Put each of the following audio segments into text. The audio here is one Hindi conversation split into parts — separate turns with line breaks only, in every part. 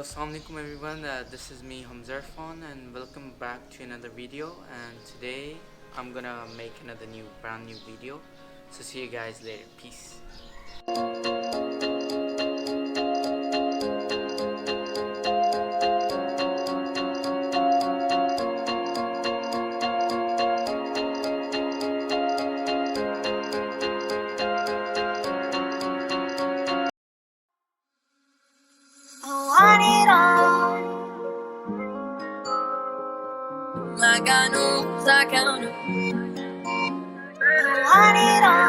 Assalamualaikum everyone, this is me Hamza Irfan and welcome back to another video, and today I'm gonna make another brand new video. So see you guys later. Peace.
Like I know, like I know. I want it all.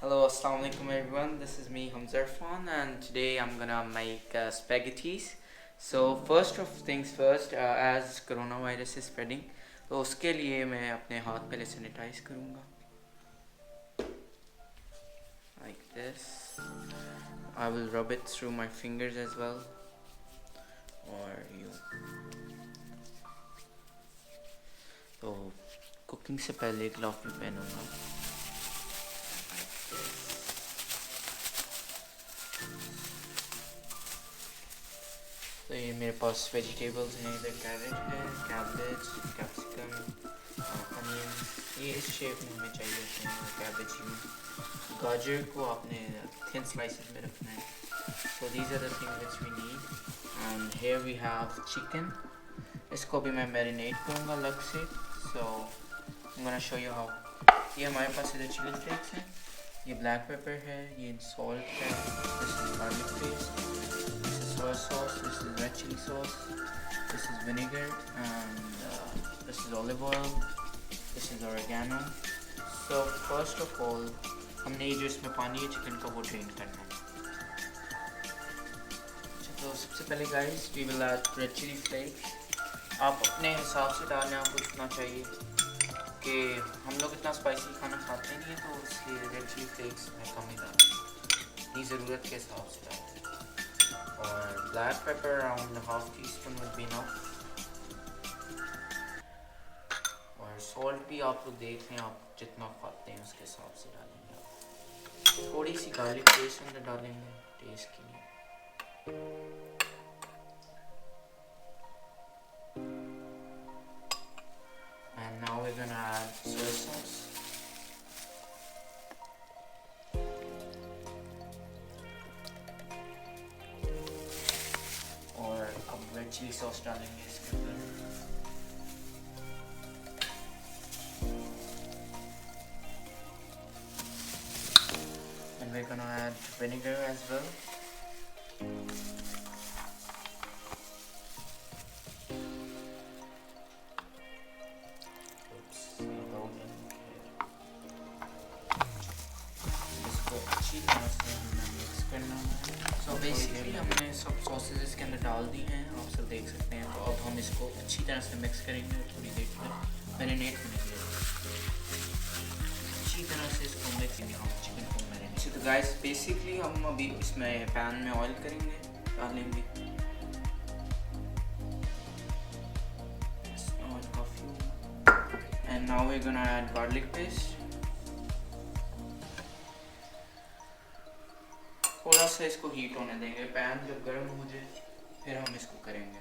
Hello, Assalamualaikum everyone. This is me Hamza Irfan and today I'm gonna make spaghettis. So first of things first, as coronavirus is spreading, तो उसके लिए मैं अपने हाथ पहले सैनिटाइज करूँगा like this. I will rub it through my fingers as well, or you. तो कुकिंग से पहले ग्लव भी पहनूँगा. तो ये मेरे पास वेजिटेबल्स हैं, इधर कैरेट है, कैबेज, कैप्सिकम, अनियन, ये इस शेप में हमें चाहिए होते हैं. कैबेज में गाजर को आपने थिन स्लाइसेस में रखना है. So these are the things which we need. And here we have chicken. इसको भी मैं मैरिनेट करूँगा अलग से. So I am gonna show you how. ये हमारे पास इधर चिली फ्लेक्स हैं, ये ब्लैक पेपर है, ये सॉल्ट है, this is garlic paste, this is soya sauce, this is red chilli sauce, this is vinegar and this is olive oil, this is oregano. So first of all हमने ये जो इसमें पानी है चिकन का वो ड्रेन करना है. तो सबसे पहले guys we will add red chilli flakes. आप अपने हिसाब से डालें, आपको जितना चाहिए, कि हम लोग इतना स्पाइसी खाना खाते नहीं है तो इसलिए रेड चिली फ्लेक्स में कम ही डालें, ये ज़रूरत के हिसाब से डालें. और black pepper around half tea spoon will be enough. और सॉल्ट भी आप लोग देख लें, आप जितना खाते हैं उसके हिसाब से डालेंगे. आप थोड़ी सी गार्लिक पेस्ट अंदर डालेंगे टेस्ट के लिए. And now we're gonna add soy sauce. और अब रेड चिली सॉस डालेंगे इसके अंदर. And we're gonna add vinegar as well. So basically हमने सब सॉसेज इसके अंदर डाल दी हैं, आप सब देख सकते हैं. तो अब हम इसको अच्छी तरह से मिक्स करेंगे थोड़ी देर तक मैरिनेट होने के लिए. अच्छी तरह से इसको मिक्स करेंगे हम चिकन को मैरिनेट. तो गाइस बेसिकली हम अभी इसमें पैन में ऑयल करेंगे, डालेंगे ऑयल काफ़ी. And now we are gonna add garlic paste. थोड़ा सा इसको हीट होने देंगे. पैन जब गर्म हो जाए फिर हम इसको करेंगे.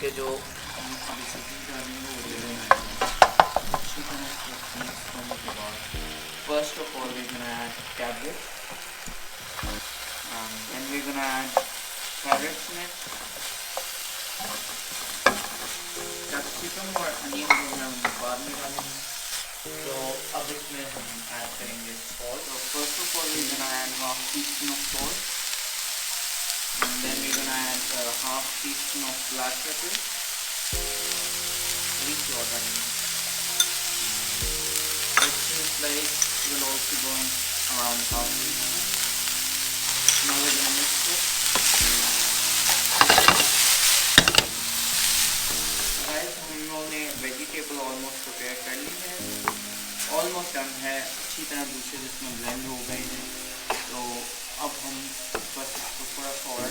कि जो हम अभी सब्जी डालेंगे वो डालेंगे अच्छी तरह से मिक्स करने के बाद first of all we gonna add cabbage then we gonna add carrots in it, capsicum और अनियन जो है हम बाद में डालेंगे। तो अब इसमें हम ऐड करेंगे सॉल्ट। तो first of all we gonna add half teaspoon of salt and then we're gonna add half teaspoon of black pepper. Red chili flakes will also go in around half teaspoon. Now we're gonna mix it. Guys, हम लोगों ने वेजिटेबल ऑलमोस्ट प्रिपेयर कर ली है, ऑलमोस्ट डन है, अच्छी तरह दूसरे जिसमें ब्लेंड हो गए हैं। तो अब हम बस इसको थोड़ा सा और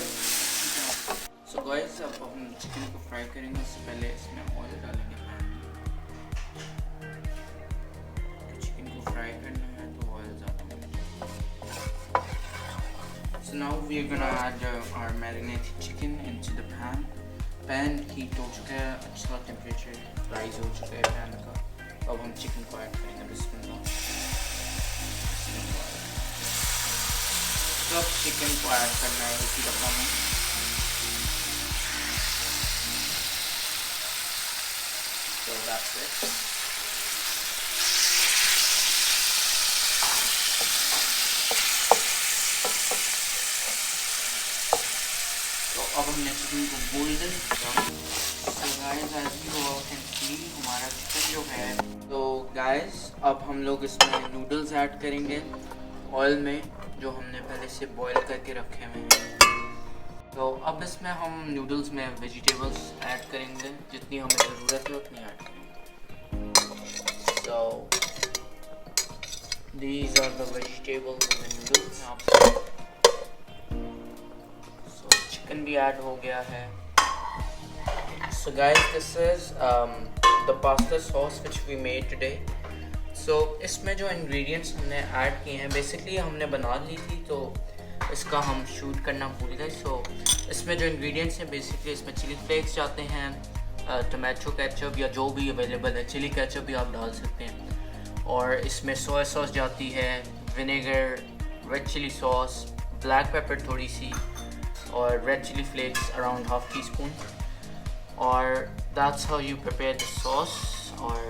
सो गाइस अब हम चिकन को फ्राई करेंगे। उससे पहले इसमें ऑयल डालेंगे पैन में। चिकन को फ्राई करना है तो ऑयल ज़्यादा होगा। So now we are gonna add our marinated chicken into the pan. Pan heat हो चुका है, अच्छा टेम्परेचर राइज हो चुका है पैन का। अब हम चिकन को ऐड करेंगे। बिस्मिल्लाह। सब चिकन को ऐड करना है इसी दफ़ा में। So that's it. तो अब हमने चिकन को गोल्डन किया। So guys, as you all can see, हमारा चिकन जो है, तो guys अब हम लोग इसमें नूडल्स ऐड करेंगे ऑयल में, जो हमने पहले से बॉईल करके रखे हुए हैं। तो अब इसमें हम नूडल्स में वेजिटेबल्स ऐड करेंगे, जितनी हमें ज़रूरत है उतनी ऐड करेंगे। So these are the vegetables in the noodles. So chicken भी ऐड हो गया है। So guys, this is the pasta sauce which we made today. So इसमें जो इंग्रेडिएंट्स हमने ऐड किए हैं, बेसिकली हमने बना ली थी तो इसका हम शूट करना भूल गए। सो इसमें जो इंग्रेडिएंट्स हैं, बेसिकली इसमें चिली फ्लेक्स जाते हैं, टोमेटो केचप या जो भी अवेलेबल है, चिली केचप भी आप डाल सकते हैं, और इसमें सोया सॉस जाती है, vinegar, red chilli sauce, black pepper थोड़ी सी, और red chilli flakes around half teaspoon, और that's how you prepare the sauce. और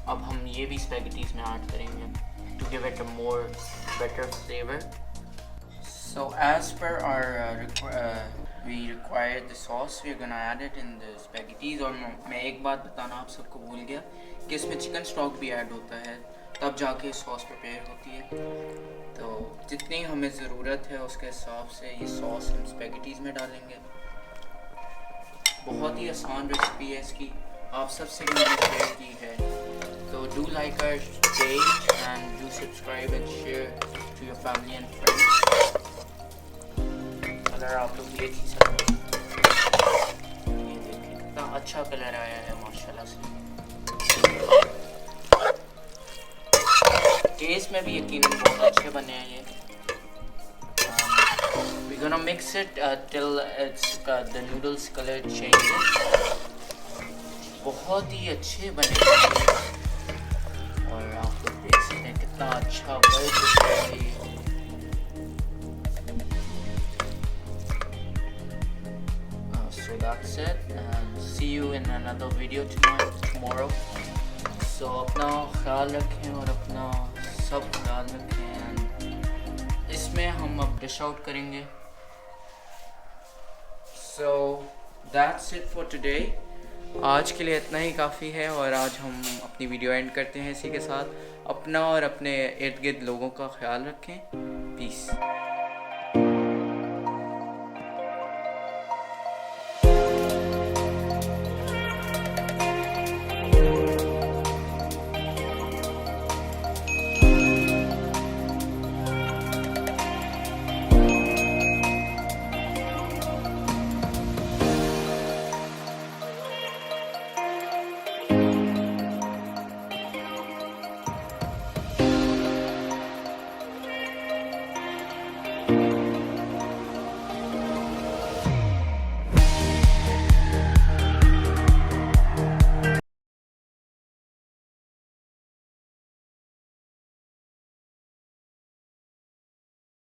अब हम ये भी स्पैगेटीज में ऐड करेंगे to give it a more better flavour. So as per our we require the sauce, we are gonna add it in the spaghettis। और मैं एक बात बताना आप सबको भूल गया कि इसमें चिकन स्टॉक भी ऐड होता है, तब जाके सॉस प्रिपेयर होती है। तो जितनी हमें ज़रूरत है उसके हिसाब से ये सॉस हम स्पैगेटीज में डालेंगे। बहुत ही आसान रेसिपी है इसकी, आप सबसे मैंने शेयर की है। तो do like our page and do subscribe and share to your family and friends. Colour आप लोग देख ही सकते हैं, ये देखिए कितना अच्छा कलर आया है माशाल्लाह से। टेस्ट में भी यकीनन बहुत अच्छे बने हैं ये। We're gonna mix it till it's the noodles color changes। बहुत ही अच्छे बने हैं और आप लोग देख सकते हैं कितना अच्छा बन चुका है ये। So that's it, and see you in another video tomorrow। So अपना ख्याल रखें और अपना सब ख्याल रखें। इसमें हम अब डिश आउट करेंगे। So that's it for today। आज के लिए इतना ही काफ़ी है, और आज हम अपनी वीडियो एंड करते हैं इसी के साथ। अपना और अपने इर्द गिर्द लोगों का ख्याल रखें। पीस।